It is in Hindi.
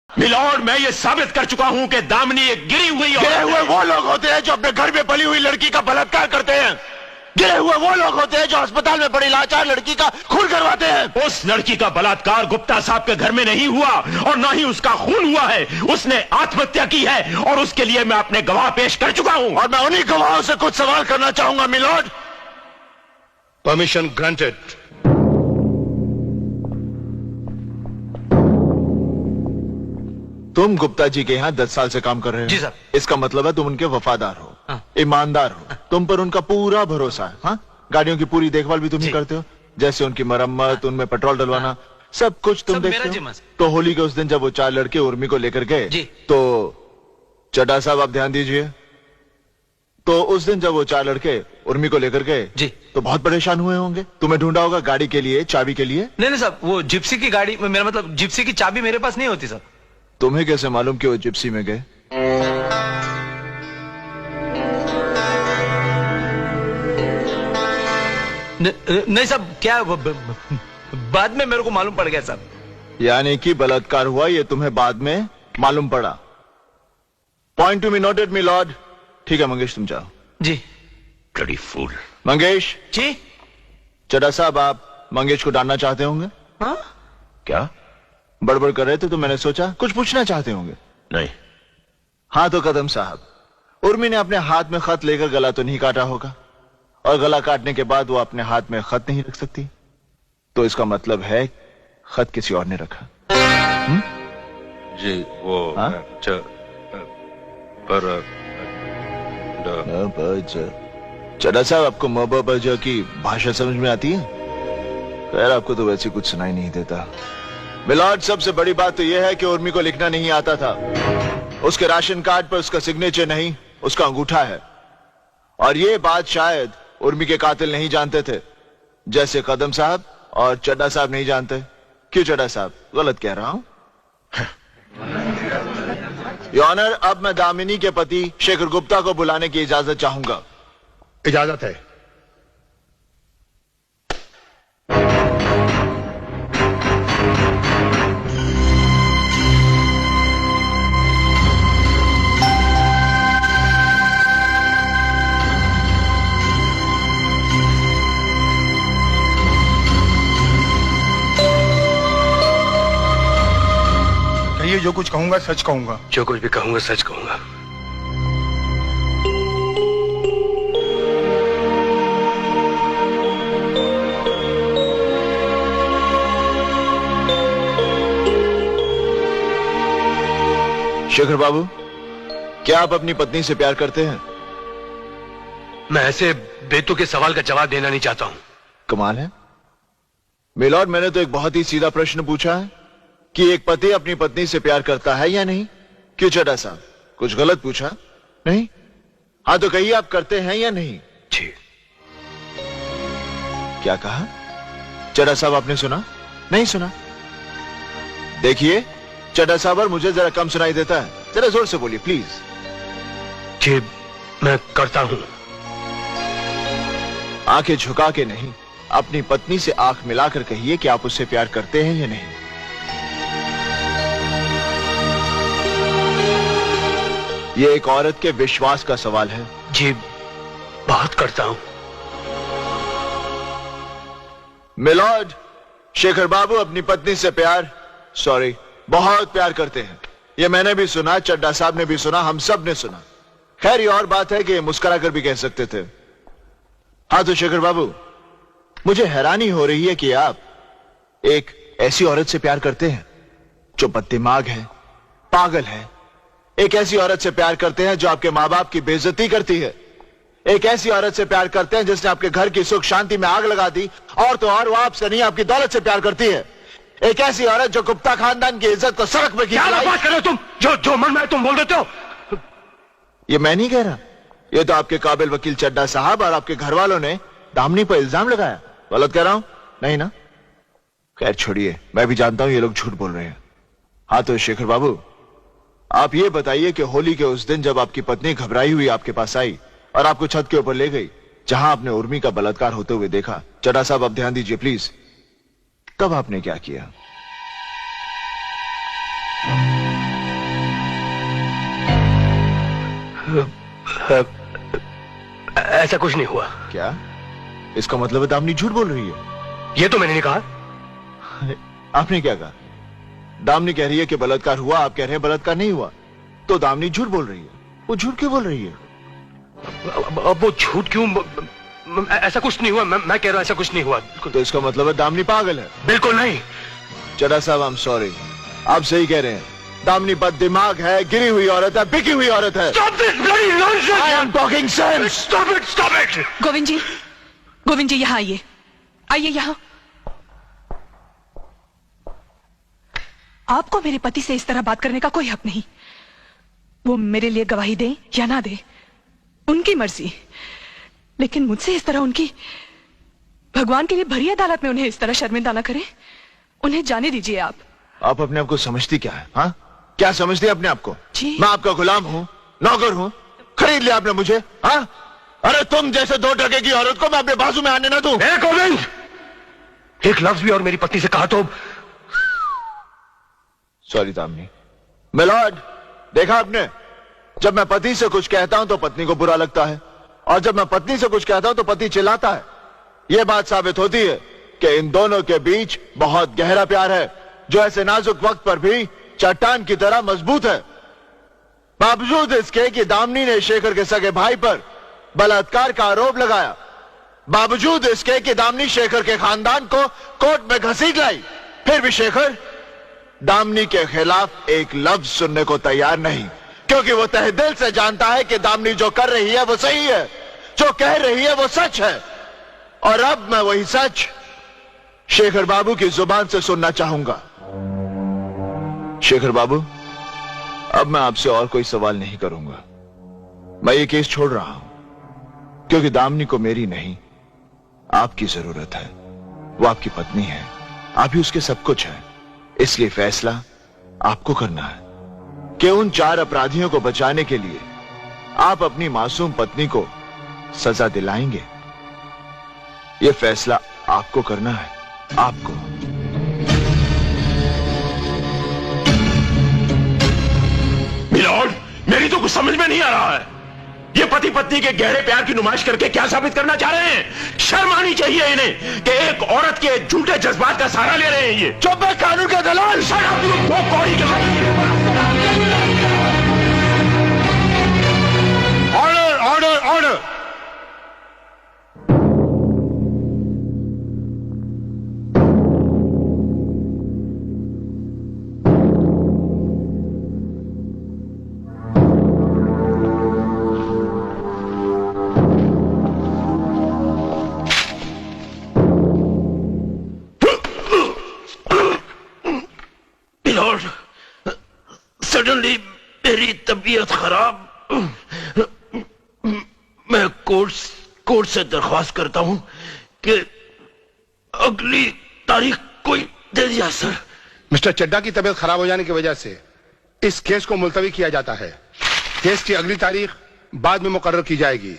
मिलॉर्ड, मैं ये साबित कर चुका हूं कि दामिनी एक गिरी हुई गिरे हुए वो लोग होते हैं जो अपने घर में पली हुई लड़की का बलात्कार करते हैं। गिरे हुए वो लोग होते हैं जो अस्पताल में पड़ी लाचार लड़की का खून करवाते हैं। उस लड़की का बलात्कार गुप्ता साहब के घर में नहीं हुआ और ना ही उसका खून हुआ है। उसने आत्महत्या की है और उसके लिए मैं अपने गवाह पेश कर चुका हूं। और मैं उन्हीं गवाहों से कुछ सवाल करना चाहूंगा मिलॉर्ड। Permission granted. तुम गुप्ता जी के यहाँ 10 साल से काम कर रहे हो? जी सर। इसका मतलब है तुम उनके वफादार हो, हाँ। ईमानदार हो, तुम पर उनका पूरा भरोसा है। हाँ? गाड़ियों की पूरी देखभाल भी तुम ही करते हो, जैसे उनकी मरम्मत, उनमें पेट्रोल डलवाना, सब कुछ तुम देखते हो। तो होली के उस दिन जब वो 4 लड़के उर्मी को लेकर गए, तो चड्ढा साहब आप ध्यान दीजिए, तो उस दिन जब वो 4 लड़के उर्मी को लेकर गए तो बहुत परेशान हुए होंगे। तुम्हें ढूंढा होगा गाड़ी के लिए, चाबी के लिए। नहीं साहब, वो जिप्सी की गाड़ी, मेरा मतलब जिप्सी की चाबी मेरे पास नहीं होती सर। तुम्हें कैसे मालूम कि वो जिप्सी में गए? नहीं साहब, क्या बाद में मेरे को मालूम पड़ गया साहब। यानी कि बलात्कार हुआ ये तुम्हें बाद में मालूम पड़ा। Point to be noted me lord. ठीक है मंगेश, तुम जाओ। जी। Bloody fool. मंगेश जी। चड्ढा साहब, आप मंगेश को डांटना चाहते होंगे? हाँ? क्या बड़बड़ कर रहे थे तो मैंने सोचा कुछ पूछना चाहते होंगे। नहीं। हाँ तो कदम साहब, उर्मी ने अपने हाथ में खत लेकर गला तो नहीं काटा होगा, और गला काटने के बाद वो अपने हाथ में खत नहीं रख सकती, तो इसका मतलब है खत किसी और ने रखा। जी वो हाँ? चड्ढा साहब, आपको मबज की भाषा समझ में आती है? खैर, आपको तो वैसे कुछ सुनाई नहीं देता। मिलॉर्ड, सबसे बड़ी बात तो यह है कि उर्मी को लिखना नहीं आता था। उसके राशन कार्ड पर उसका सिग्नेचर नहीं, उसका अंगूठा है। और ये बात शायद उर्मी के कातिल नहीं जानते थे, जैसे कदम साहब और चड्ढा साहब नहीं जानते। क्यों चड्ढा साहब, गलत कह रहा हूं? योर ऑनर, अब मैं दामिनी के पति शेखर गुप्ता को बुलाने की इजाजत चाहूंगा। इजाजत है। कहिए, जो कुछ कहूंगा सच कहूंगा। जो कुछ भी कहूंगा सच कहूंगा। शेखर बाबू, क्या आप अपनी पत्नी से प्यार करते हैं? मैं ऐसे बेतुके सवाल का जवाब देना नहीं चाहता हूं। कमाल है मिलॉर्ड, मैंने तो एक बहुत ही सीधा प्रश्न पूछा है कि एक पति अपनी पत्नी से प्यार करता है या नहीं। क्यों चड्ढा साहब, कुछ गलत पूछा? नहीं? हाँ तो कहिए, आप करते हैं या नहीं? जी। क्या कहा चड्ढा साहब, आपने सुना? नहीं सुना? देखिए चड्ढा साहब, मुझे जरा कम सुनाई देता है, जरा जोर से बोलिए प्लीज। जी मैं करता हूं। आंखें झुका के नहीं, अपनी पत्नी से आंख मिलाकर कहिए कि आप उससे प्यार करते हैं या नहीं। यह एक औरत के विश्वास का सवाल है। जी बहुत करता हूं। मिलॉर्ड, शेखर बाबू अपनी पत्नी से बहुत प्यार करते हैं। ये मैंने भी सुना, चड्ढा साहब ने भी सुना, हम सब ने सुना। खैर, ये और बात है कि मुस्कुरा कर भी कह सकते थे। हाँ तो शेखर बाबू, मुझे हैरानी हो रही है कि आप एक ऐसी औरत से प्यार करते हैं जो बददिमाग है, पागल है। एक ऐसी औरत से प्यार करते हैं जो आपके माँ बाप की बेइज्जती करती है। एक ऐसी औरत से प्यार करते हैं जिसने आपके घर की सुख शांति में आग लगा दी, और तो और वो आपसे नहीं आपकी दौलत से प्यार करती है। एक ऐसी औरत जो गुप्ता खानदान की इज्जत को सड़क पर क्या बात कर रहे हो तुम? जो मन में तुम बोल देते हो। ये मैं नहीं कह रहा, ये तो आपके काबिल वकील चड्ढा साहब और आपके घर वालों ने दामिनी पर इल्जाम लगाया। गलत कह रहा हूं? नहीं ना? खैर छोड़िए, मैं भी जानता हूं ये लोग झूठ बोल रहे हैं। हाँ तो शेखर बाबू, आप ये बताइए कि होली के उस दिन जब आपकी पत्नी घबराई हुई आपके पास आई और आपको छत के ऊपर ले गई जहां आपने उर्मी का बलात्कार होते हुए देखा, चड्ढा साहब आप ध्यान दीजिए प्लीज, तब आपने क्या किया? ऐसा कुछ नहीं हुआ। क्या? इसका मतलब है दामिनी झूठ बोल रही है? ये तो मैंने नहीं कहा। आपने क्या कहा? दामिनी कह रही है कि बलात्कार हुआ, आप कह रहे हैं बलात्कार नहीं हुआ, तो दामिनी झूठ बोल रही है। वो झूठ क्यों बोल रही है? अब वो झूठ क्यों? ऐसा कुछ नहीं हुआ। मैं कह रहा हूं ऐसा कुछ नहीं हुआ। तो इसका मतलब है दामिनी पागल है? बिल्कुल नहीं। चड्ढा साहब, आई एम सॉरी, आप सही कह रहे हैं। दामिनी बद दिमाग है, गिरी हुई औरत है, बिकी हुई औरत है। Stop this bloody nonsense! I am talking sense. Stop it! Stop it! Govind जी यहाँ आइए, आइए यहाँ। आपको मेरे पति से इस तरह बात करने का कोई हक नहीं। वो मेरे लिए गवाही दें या ना दें, उनकी मर्जी, लेकिन मुझसे इस तरह उनकी भगवान के लिए भरी अदालत में उन्हें इस तरह शर्मिंदा ना करें। उन्हें जाने दीजिए। आप अपने आप को समझती क्या है? हाँ, क्या समझती है अपने आप को? जी। मैं आपका गुलाम हूँ, नौकर हूँ, खरीद लिया आपने मुझे? हाँ, अरे तुम जैसे 2 टके की औरत को मैं अपने बाजू में आने ना दूं। गोविंद, एक लफ्ज भी और मेरी पत्नी से कहा तो। सॉरी दामिनी। मिलॉर्ड, देखा आपने, जब मैं पति से कुछ कहता हूं तो पत्नी को बुरा लगता है, और जब मैं पत्नी से कुछ कहता हूं तो पति चिल्लाता है। यह बात साबित होती है कि इन दोनों के बीच बहुत गहरा प्यार है, जो ऐसे नाजुक वक्त पर भी चट्टान की तरह मजबूत है। बावजूद इसके कि दामिनी ने शेखर के सगे भाई पर बलात्कार का आरोप लगाया, बावजूद इसके कि दामिनी शेखर के खानदान को कोर्ट में घसीट लाई, फिर भी शेखर दामिनी के खिलाफ एक लफ्ज सुनने को तैयार नहीं, क्योंकि वो तहे दिल से जानता है कि दामिनी जो कर रही है वो सही है, जो कह रही है वो सच है। और अब मैं वही सच शेखर बाबू की जुबान से सुनना चाहूंगा। शेखर बाबू, अब मैं आपसे और कोई सवाल नहीं करूंगा। मैं ये केस छोड़ रहा हूं, क्योंकि दामिनी को मेरी नहीं, आपकी जरूरत है। वो आपकी पत्नी है, आप ही उसके सब कुछ है, इसलिए फैसला आपको करना है कि उन 4 अपराधियों को बचाने के लिए आप अपनी मासूम पत्नी को सजा दिलाएंगे। यह फैसला आपको करना है, आपको। मिलॉर्ड, मेरी तो कुछ समझ में नहीं आ रहा है। ये पति पत्नी के गहरे प्यार की नुमाइश करके क्या साबित करना चाह रहे हैं? शर्म आनी चाहिए इन्हें कि एक औरत के झूठे जज्बात का सहारा ले रहे हैं। ये चुप है, कानून का दलाल। Order order order. सडनली मेरी तबीयत खराब, मैं कोर्ट से दरख्वास्त करता हूं कि अगली तारीख कोई दे दिया। सर, मिस्टर चड्ढा की तबीयत खराब हो जाने की वजह से इस केस को मुलतवी किया जाता है। केस की अगली तारीख बाद में मुकर्रर की जाएगी।